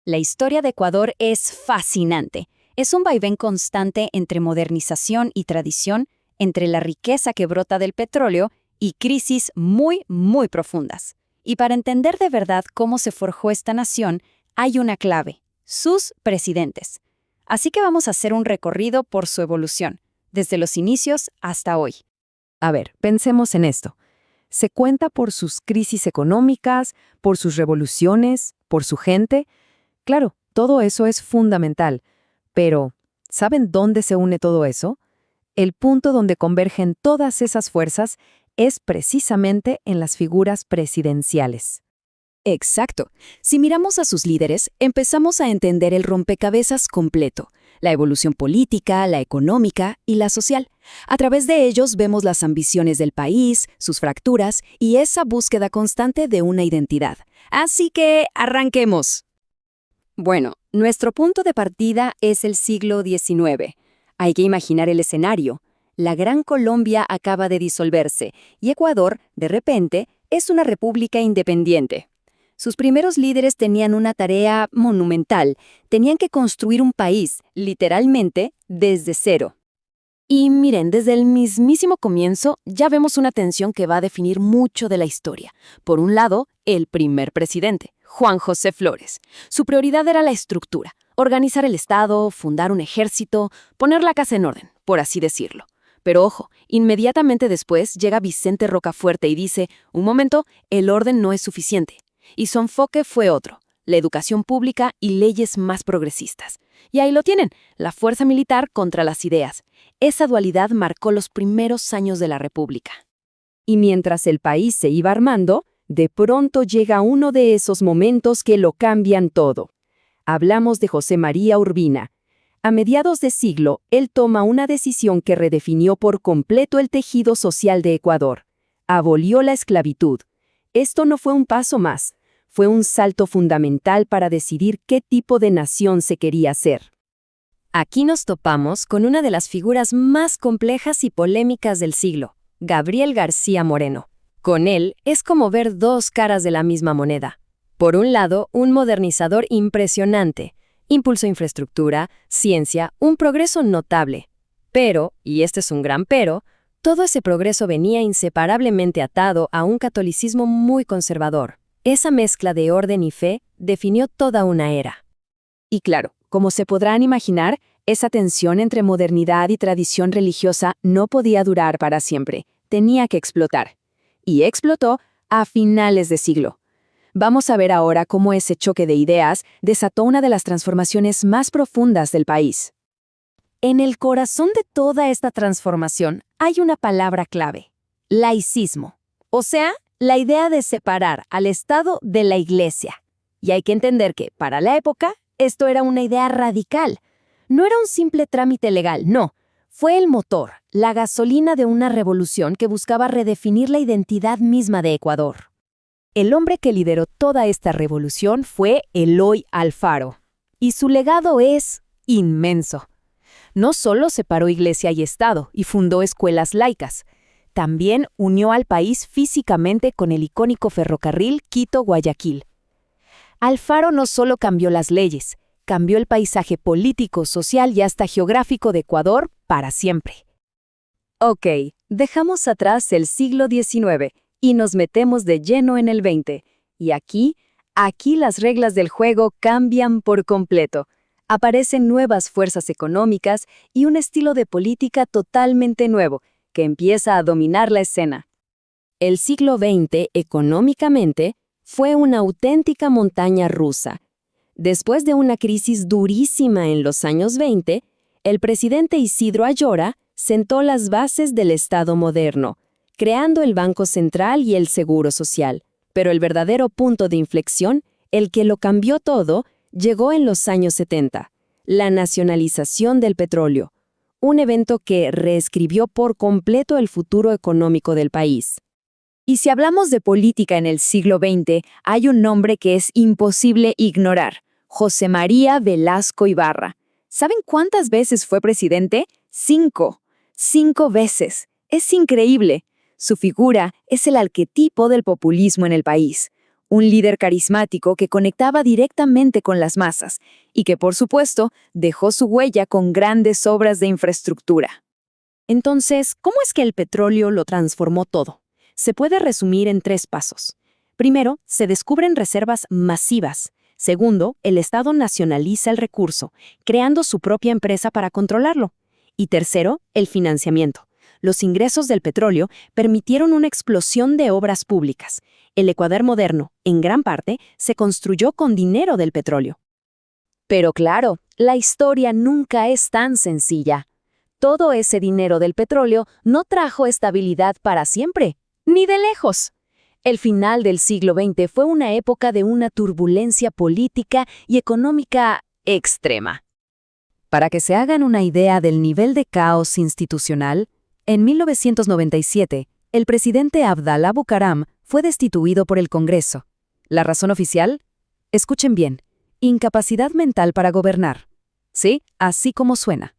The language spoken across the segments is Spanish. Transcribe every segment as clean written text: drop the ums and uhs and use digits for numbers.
La historia de Ecuador es fascinante. Es un vaivén constante entre modernización y tradición, entre la riqueza que brota del petróleo y crisis muy profundas. Y para entender de verdad cómo se forjó esta nación, hay una clave: sus presidentes. Así que vamos a hacer un recorrido por su evolución, desde los inicios hasta hoy. A ver, pensemos en esto. ¿Se cuenta por sus crisis económicas, por sus revoluciones, por su gente? Claro, todo eso es fundamental. Pero, ¿saben dónde se une todo eso? El punto donde convergen todas esas fuerzas es precisamente en las figuras presidenciales. Exacto. Si miramos a sus líderes, empezamos a entender el rompecabezas completo, la evolución política, la económica y la social. A través de ellos vemos las ambiciones del país, sus fracturas y esa búsqueda constante de una identidad. Así que, arranquemos. Bueno, nuestro punto de partida es el siglo XIX. Hay que imaginar el escenario. La Gran Colombia acaba de disolverse y Ecuador, de repente, es una república independiente. Sus primeros líderes tenían una tarea monumental. Tenían que construir un país, literalmente, desde cero. Y miren, desde el mismísimo comienzo ya vemos una tensión que va a definir mucho de la historia. Por un lado, el primer presidente, Juan José Flores. Su prioridad era la estructura, organizar el Estado, fundar un ejército, poner la casa en orden, por así decirlo. Pero ojo, inmediatamente después llega Vicente Rocafuerte y dice, un momento, el orden no es suficiente. Y su enfoque fue otro, la educación pública y leyes más progresistas. Y ahí lo tienen, la fuerza militar contra las ideas. Esa dualidad marcó los primeros años de la República. Y mientras el país se iba armando, de pronto llega uno de esos momentos que lo cambian todo. Hablamos de José María Urbina. A mediados de siglo, él toma una decisión que redefinió por completo el tejido social de Ecuador. Abolió la esclavitud. Esto no fue un paso más, fue un salto fundamental para decidir qué tipo de nación se quería ser. Aquí nos topamos con una de las figuras más complejas y polémicas del siglo, Gabriel García Moreno. Con él es como ver dos caras de la misma moneda. Por un lado, un modernizador impresionante, impulsó infraestructura, ciencia, un progreso notable. Pero, y este es un gran pero, todo ese progreso venía inseparablemente atado a un catolicismo muy conservador. Esa mezcla de orden y fe definió toda una era. Y claro, como se podrán imaginar, esa tensión entre modernidad y tradición religiosa no podía durar para siempre, tenía que explotar. Y explotó a finales de siglo. Vamos a ver ahora cómo ese choque de ideas desató una de las transformaciones más profundas del país. En el corazón de toda esta transformación hay una palabra clave: laicismo. O sea, la idea de separar al Estado de la Iglesia. Y hay que entender que, para la época, esto era una idea radical. No era un simple trámite legal, no. Fue el motor, la gasolina de una revolución que buscaba redefinir la identidad misma de Ecuador. El hombre que lideró toda esta revolución fue Eloy Alfaro. Y su legado es inmenso. No solo separó Iglesia y Estado y fundó escuelas laicas, también unió al país físicamente con el icónico ferrocarril Quito-Guayaquil. Alfaro no solo cambió las leyes, cambió el paisaje político, social y hasta geográfico de Ecuador para siempre. Ok, dejamos atrás el siglo XIX y nos metemos de lleno en el XX. Y aquí las reglas del juego cambian por completo. Aparecen nuevas fuerzas económicas y un estilo de política totalmente nuevo, que empieza a dominar la escena. El siglo XX, económicamente, fue una auténtica montaña rusa. Después de una crisis durísima en los años 20, el presidente Isidro Ayora sentó las bases del Estado moderno, creando el Banco Central y el Seguro Social. Pero el verdadero punto de inflexión, el que lo cambió todo, llegó en los años 70, la nacionalización del petróleo, un evento que reescribió por completo el futuro económico del país. Y si hablamos de política en el siglo XX, hay un nombre que es imposible ignorar: José María Velasco Ibarra. ¿Saben cuántas veces fue presidente? 5. 5 veces. Es increíble. Su figura es el arquetipo del populismo en el país. un líder carismático que conectaba directamente con las masas y que, por supuesto, dejó su huella con grandes obras de infraestructura. Entonces, ¿cómo es que el petróleo lo transformó todo? Se puede resumir en 3 pasos. Primero, se descubren reservas masivas. Segundo, el Estado nacionaliza el recurso, creando su propia empresa para controlarlo. Y tercero, el financiamiento. Los ingresos del petróleo permitieron una explosión de obras públicas. El Ecuador moderno, en gran parte, se construyó con dinero del petróleo. Pero claro, la historia nunca es tan sencilla. Todo ese dinero del petróleo no trajo estabilidad para siempre, ni de lejos. El final del siglo XX fue una época de una turbulencia política y económica extrema. Para que se hagan una idea del nivel de caos institucional, en 1997, el presidente Abdalá Bucaram fue destituido por el Congreso. ¿La razón oficial? Escuchen bien, incapacidad mental para gobernar. Sí, así como suena.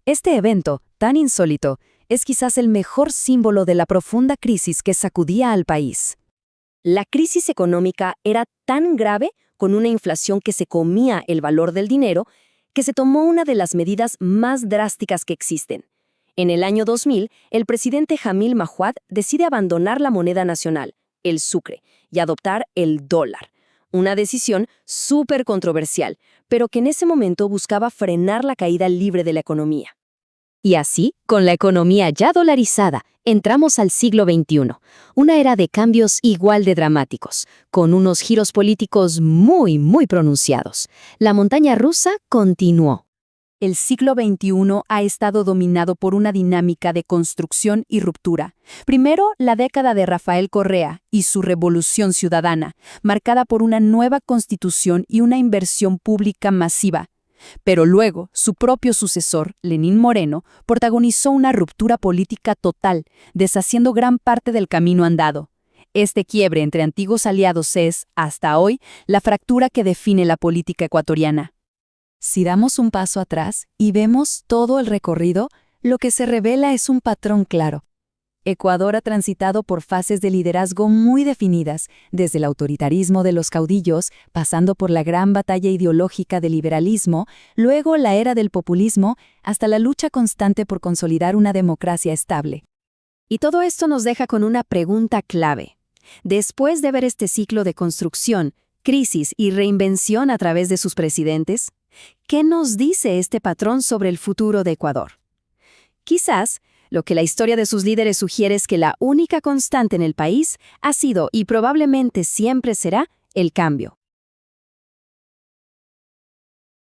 Este evento, tan insólito, es quizás el mejor símbolo de la profunda crisis que sacudía al país. La crisis económica era tan grave, con una inflación que se comía el valor del dinero, que se tomó una de las medidas más drásticas que existen. En el año 2000, el presidente Jamil Mahuad decide abandonar la moneda nacional, el sucre, y adoptar el dólar. Una decisión súper controversial, pero que en ese momento buscaba frenar la caída libre de la economía. Y así, con la economía ya dolarizada, entramos al siglo XXI, una era de cambios igual de dramáticos, con unos giros políticos muy pronunciados. La montaña rusa continuó. El siglo XXI ha estado dominado por una dinámica de construcción y ruptura. Primero, la década de Rafael Correa y su revolución ciudadana, marcada por una nueva constitución y una inversión pública masiva. Pero luego, su propio sucesor, Lenín Moreno, protagonizó una ruptura política total, deshaciendo gran parte del camino andado. Este quiebre entre antiguos aliados es, hasta hoy, la fractura que define la política ecuatoriana. Si damos un paso atrás y vemos todo el recorrido, lo que se revela es un patrón claro. Ecuador ha transitado por fases de liderazgo muy definidas, desde el autoritarismo de los caudillos, pasando por la gran batalla ideológica del liberalismo, luego la era del populismo, hasta la lucha constante por consolidar una democracia estable. Y todo esto nos deja con una pregunta clave. Después de ver este ciclo de construcción, crisis y reinvención a través de sus presidentes, ¿qué nos dice este patrón sobre el futuro de Ecuador? Quizás, lo que la historia de sus líderes sugiere es que la única constante en el país ha sido y probablemente siempre será el cambio.